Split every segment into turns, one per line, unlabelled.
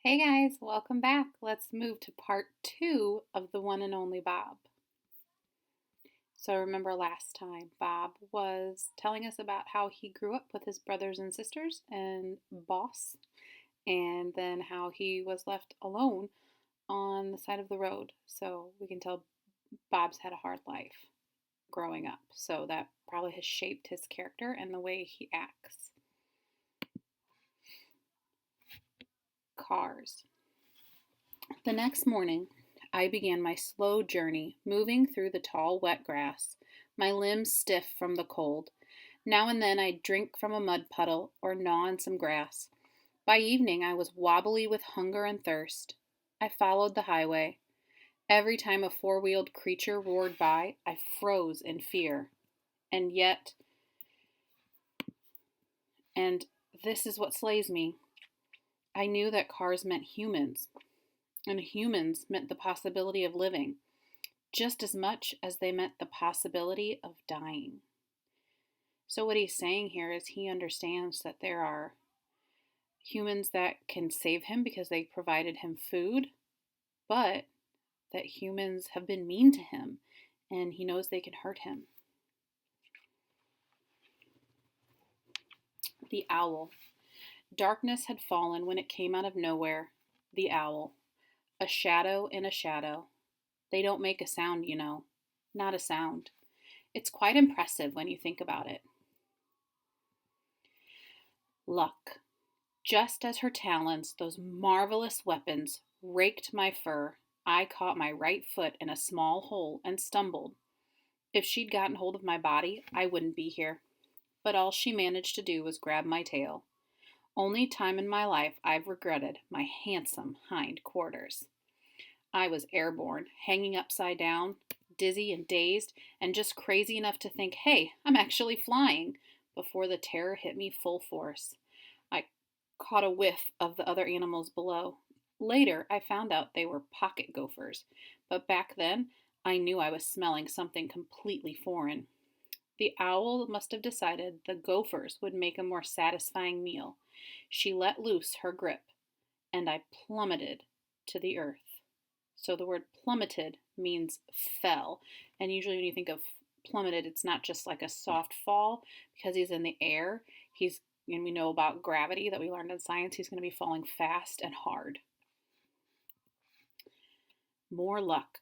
Hey guys, welcome back. Let's move to part two of the One and Only Bob. So, remember last time, Bob was telling us about how he grew up with his brothers and sisters and boss, and then how he was left alone on the side of the road. So, we can tell Bob's had a hard life growing up. So, that probably has shaped his character and the way he acts. Cars. The next morning, I began my slow journey, moving through the tall, wet grass, my limbs stiff from the cold. Now and then I'd drink from a mud puddle or gnaw on some grass. By evening, I was wobbly with hunger and thirst. I followed the highway. Every time a four-wheeled creature roared by, I froze in fear. And yet, and this is what slays me, I knew that cars meant humans, and humans meant the possibility of living, just as much as they meant the possibility of dying. So, what he's saying here is he understands that there are humans that can save him because they provided him food, but that humans have been mean to him and he knows they can hurt him. The owl. Darkness had fallen when it came out of nowhere. The owl. A shadow in a shadow. They don't make a sound, you know. Not a sound. It's quite impressive when you think about it. Luck. Just as her talons, those marvelous weapons, raked my fur, I caught my right foot in a small hole and stumbled. If she'd gotten hold of my body, I wouldn't be here. But all she managed to do was grab my tail. Only time in my life I've regretted my handsome hind quarters. I was airborne, hanging upside down, dizzy and dazed, and just crazy enough to think, hey, I'm actually flying, before the terror hit me full force. I caught a whiff of the other animals below. Later, I found out they were pocket gophers, but back then, I knew I was smelling something completely foreign. The owl must have decided the gophers would make a more satisfying meal. She let loose her grip, and I plummeted to the earth. So the word plummeted means fell, and usually when you think of plummeted, it's not just like a soft fall because he's in the air. And we know about gravity that we learned in science, he's going to be falling fast and hard. More luck.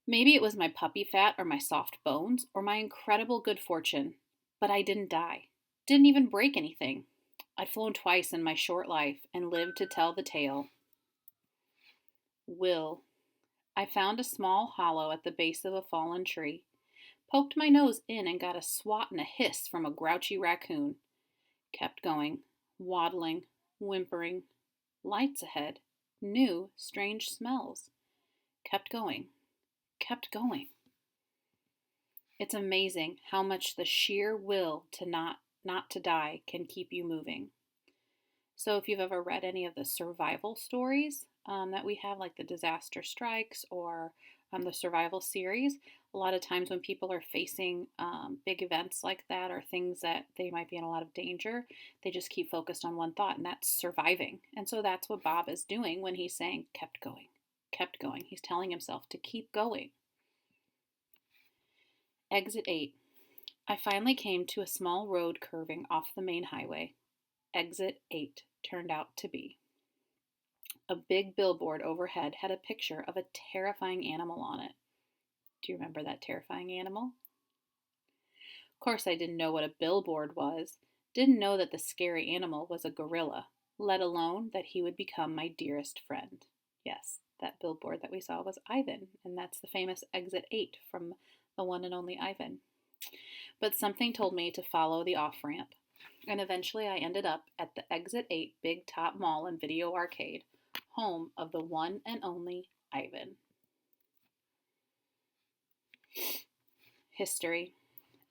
Maybe it was my puppy fat or my soft bones or my incredible good fortune, but I didn't die. Didn't even break anything. I'd flown twice in my short life and lived to tell the tale. Will. I found a small hollow at the base of a fallen tree, poked my nose in and got a swat and a hiss from a grouchy raccoon. Kept going, waddling, whimpering. Lights ahead. New, strange smells. Kept going. Kept going. It's amazing how much the sheer will to not to die can keep you moving. So if you've ever read any of the survival stories that we have, like the Disaster Strikes or the survival series, a lot of times when people are facing big events like that or things that they might be in a lot of danger, they just keep focused on one thought, and that's surviving. And so that's what Bob is doing when he's saying kept going, kept going. He's telling himself to keep going. Exit 8. I finally came to a small road curving off the main highway. Exit 8 turned out to be. A big billboard overhead had a picture of a terrifying animal on it. Do you remember that terrifying animal? Of course, I didn't know what a billboard was, didn't know that the scary animal was a gorilla, let alone that he would become my dearest friend. Yes, that billboard that we saw was Ivan, and that's the famous Exit 8 from the One and Only Ivan. But something told me to follow the off-ramp, and eventually I ended up at the Exit 8 Big Top Mall and Video Arcade, home of the one and only Ivan. History.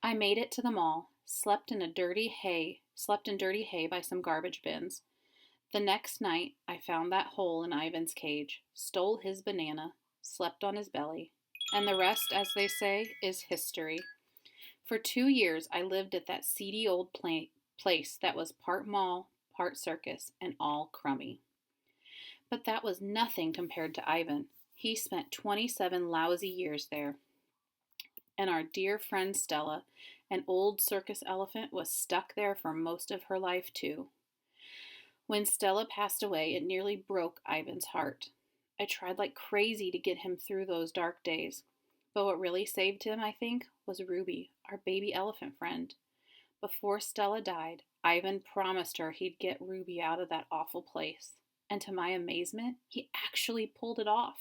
I made it to the mall, slept in dirty hay by some garbage bins. The next night, I found that hole in Ivan's cage, stole his banana, slept on his belly, and the rest, as they say, is history. For 2 years, I lived at that seedy old place that was part mall, part circus, and all crummy. But that was nothing compared to Ivan. He spent 27 lousy years there. And our dear friend Stella, an old circus elephant, was stuck there for most of her life, too. When Stella passed away, it nearly broke Ivan's heart. I tried like crazy to get him through those dark days. But what really saved him, I think, was Ruby, our baby elephant friend. Before Stella died, Ivan promised her he'd get Ruby out of that awful place. And to my amazement, he actually pulled it off.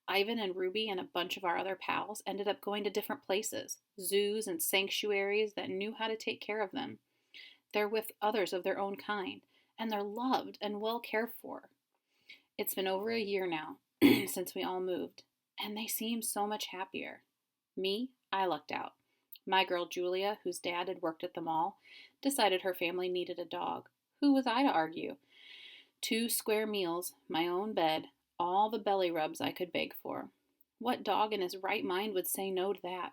Ivan and Ruby and a bunch of our other pals ended up going to different places, zoos and sanctuaries that knew how to take care of them. They're with others of their own kind, and they're loved and well cared for. It's been over a year now since we all moved, and they seem so much happier. Me, I lucked out. My girl Julia, whose dad had worked at the mall, decided her family needed a dog. Who was I to argue? 2 square meals, my own bed, all the belly rubs I could beg for. What dog in his right mind would say no to that?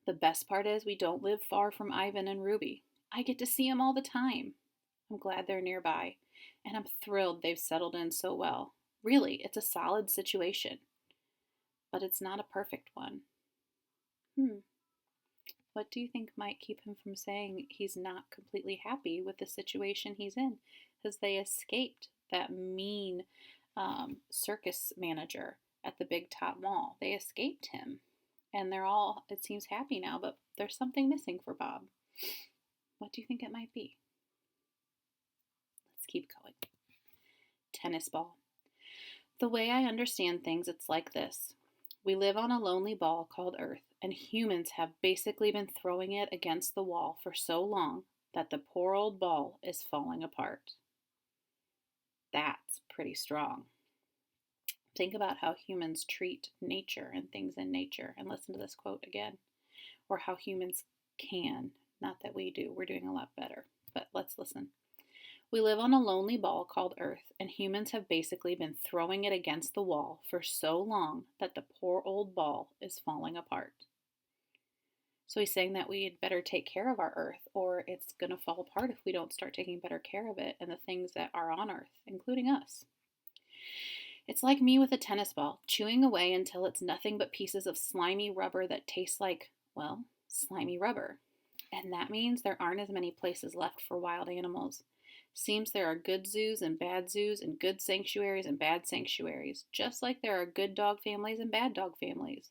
The best part is we don't live far from Ivan and Ruby. I get to see them all the time. I'm glad they're nearby, and I'm thrilled they've settled in so well. Really, it's a solid situation. But it's not a perfect one. What do you think might keep him from saying he's not completely happy with the situation he's in? Because they escaped that mean circus manager at the big top mall. They escaped him. And they're all, it seems, happy now, but there's something missing for Bob. What do you think it might be? Let's keep going. Tennis ball. The way I understand things, it's like this. We live on a lonely ball called Earth, and humans have basically been throwing it against the wall for so long that the poor old ball is falling apart. That's pretty strong. Think about how humans treat nature and things in nature, and listen to this quote again. Or how humans can, not that we do, we're doing a lot better, but let's listen. We live on a lonely ball called Earth, and humans have basically been throwing it against the wall for so long that the poor old ball is falling apart. So he's saying that we'd better take care of our Earth, or it's going to fall apart if we don't start taking better care of it and the things that are on Earth, including us. It's like me with a tennis ball, chewing away until it's nothing but pieces of slimy rubber that taste like, well, slimy rubber. And that means there aren't as many places left for wild animals. Seems there are good zoos and good sanctuaries and bad sanctuaries, just like there are good dog families and bad dog families.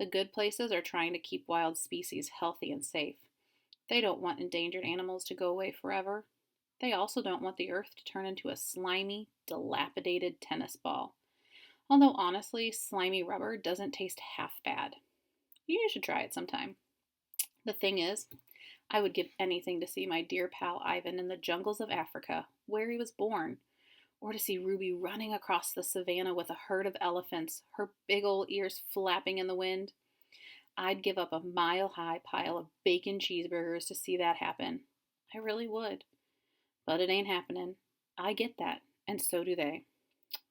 The good places are trying to keep wild species healthy and safe. They don't want endangered animals to go away forever. They also don't want the earth to turn into a slimy, dilapidated tennis ball. Although honestly, slimy rubber doesn't taste half bad. You should try it sometime. The thing is, I would give anything to see my dear pal Ivan in the jungles of Africa, where he was born, or to see Ruby running across the savannah with a herd of elephants, her big old ears flapping in the wind. I'd give up a mile-high pile of bacon cheeseburgers to see that happen. I really would. But it ain't happening. I get that, and so do they.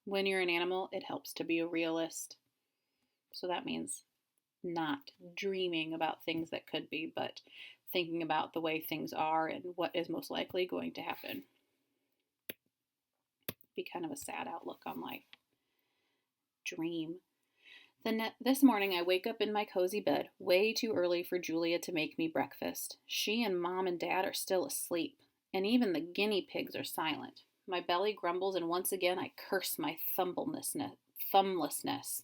When you're an animal, it helps to be a realist. So that means not dreaming about things that could be, but thinking about the way things are and what is most likely going to happen. Be kind of a sad outlook on life. Dream. This morning I wake up in my cozy bed way too early for Julia to make me breakfast. She and Mom and Dad are still asleep, and even the guinea pigs are silent. My belly grumbles, and once again I curse my thumblessness.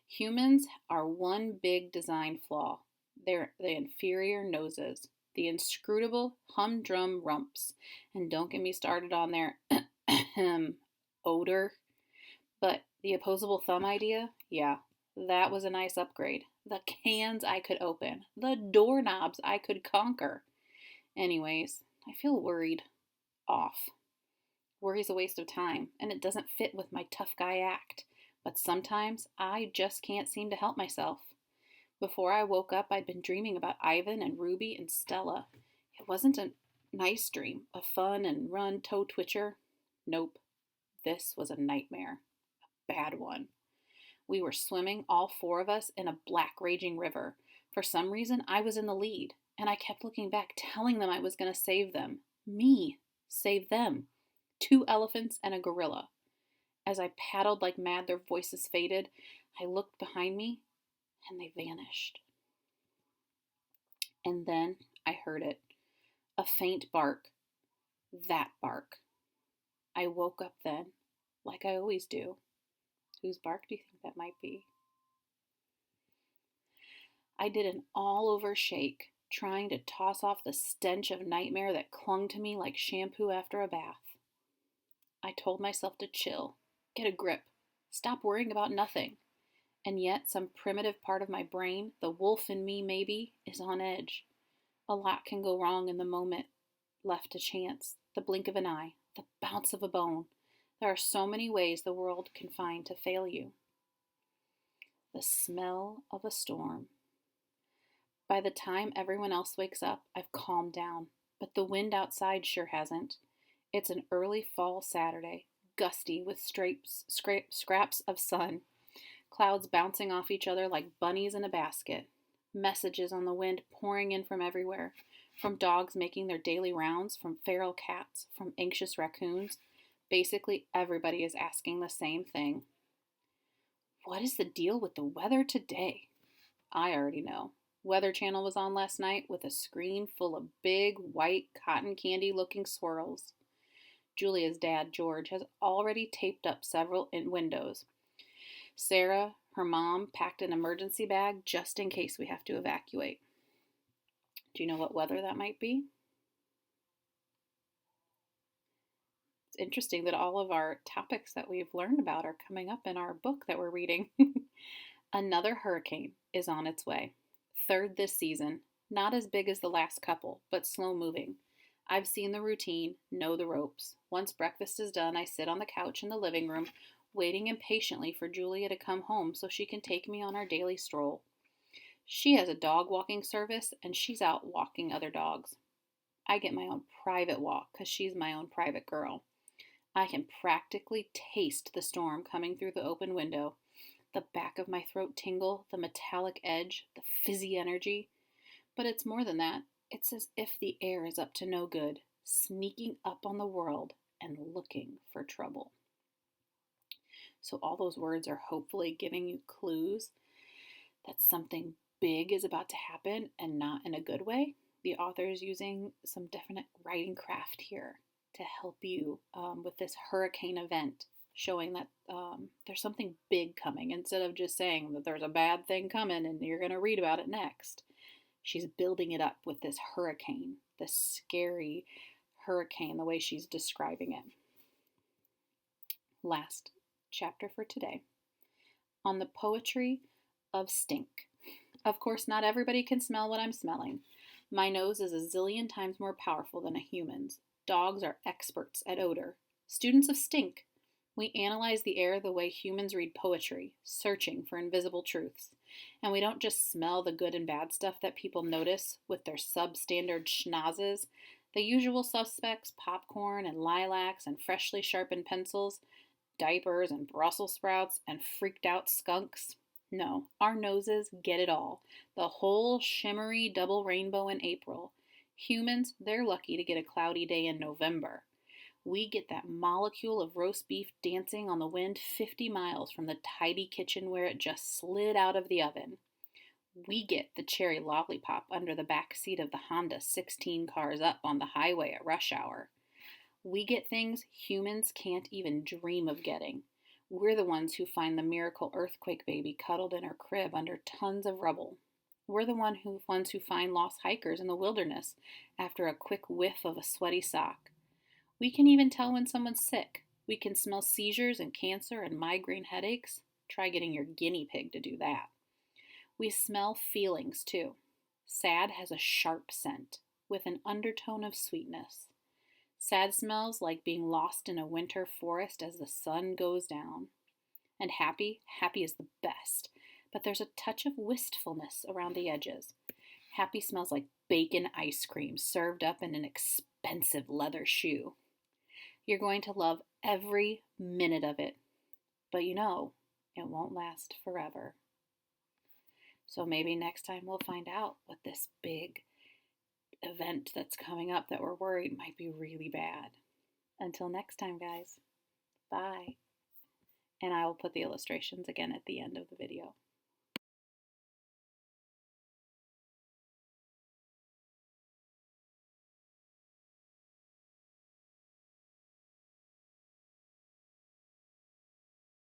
Humans are one big design flaw. They're the inferior noses, the inscrutable humdrum rumps, and don't get me started on their odor. But the opposable thumb idea, yeah, that was a nice upgrade. The cans I could open, the doorknobs I could conquer. Anyways, I feel worried. Off. Worry's a waste of time, and it doesn't fit with my tough guy act. But sometimes I just can't seem to help myself. Before I woke up, I'd been dreaming about Ivan and Ruby and Stella. It wasn't a nice dream, a fun and run toe twitcher. Nope. This was a nightmare. A bad one. We were swimming, all 4 of us, in a black raging river. For some reason, I was in the lead, and I kept looking back, telling them I was going to save them. Me. Save them. 2 elephants and a gorilla. As I paddled like mad, their voices faded. I looked behind me, and they vanished. And then I heard it. A faint bark. That bark. I woke up then, like I always do. Whose bark do you think that might be? I did an all-over shake, trying to toss off the stench of nightmare that clung to me like shampoo after a bath. I told myself to chill, get a grip, stop worrying about nothing. And yet, some primitive part of my brain, the wolf in me maybe, is on edge. A lot can go wrong in the moment left to chance, the blink of an eye, the bounce of a bone. There are so many ways the world can find to fail you. The smell of a storm. By the time everyone else wakes up, I've calmed down, but the wind outside sure hasn't. It's an early fall Saturday, gusty with scraps of sun, clouds bouncing off each other like bunnies in a basket, messages on the wind pouring in from everywhere, from dogs making their daily rounds, from feral cats, from anxious raccoons. Basically, everybody is asking the same thing. What is the deal with the weather today? I already know. Weather Channel was on last night with a screen full of big, white, cotton candy looking swirls. Julia's dad, George, has already taped up several windows. Sarah, her mom, packed an emergency bag just in case we have to evacuate. Do you know what weather that might be? It's interesting that all of our topics that we've learned about are coming up in our book that we're reading. Another hurricane is on its way. Third this season. Not as big as the last couple, but slow moving. I've seen the routine, know the ropes. Once breakfast is done, I sit on the couch in the living room, waiting impatiently for Julia to come home so she can take me on our daily stroll. She has a dog walking service, and she's out walking other dogs. I get my own private walk because she's my own private girl. I can practically taste the storm coming through the open window. The back of my throat tingle, the metallic edge, the fizzy energy. But it's more than that. It's as if the air is up to no good, sneaking up on the world and looking for trouble. So all those words are hopefully giving you clues that something big is about to happen and not in a good way. The author is using some definite writing craft here to help you with this hurricane event, showing that there's something big coming instead of just saying that there's a bad thing coming and you're going to read about it next. She's building it up with this hurricane, this scary hurricane, the way she's describing it. Last chapter for today, on the poetry of stink. Of course, not everybody can smell what I'm smelling. My nose is a zillion times more powerful than a human's. Dogs are experts at odor, students of stink. We analyze the air the way humans read poetry, searching for invisible truths. And we don't just smell the good and bad stuff that people notice with their substandard schnozzes, the usual suspects, popcorn and lilacs and freshly sharpened pencils, diapers and Brussels sprouts and freaked out skunks. No, our noses get it all. The whole shimmery double rainbow in April. Humans, they're lucky to get a cloudy day in November. We get that molecule of roast beef dancing on the wind 50 miles from the tidy kitchen where it just slid out of the oven. We get the cherry lollipop under the back seat of the Honda 16 cars up on the highway at rush hour. We get things humans can't even dream of getting. We're the ones who find the miracle earthquake baby cuddled in her crib under tons of rubble. We're the ones who find lost hikers in the wilderness after a quick whiff of a sweaty sock. We can even tell when someone's sick. We can smell seizures and cancer and migraine headaches. Try getting your guinea pig to do that. We smell feelings too. Sad has a sharp scent with an undertone of sweetness. Sad smells like being lost in a winter forest as the sun goes down. And happy is the best, but there's a touch of wistfulness around the edges. Happy smells like bacon ice cream served up in an expensive leather shoe. You're going to love every minute of it, but you know it won't last forever. So maybe next time we'll find out what this big event that's coming up that we're worried might be really bad. Until next time, guys. Bye. and I will put the illustrations again at the end of the video.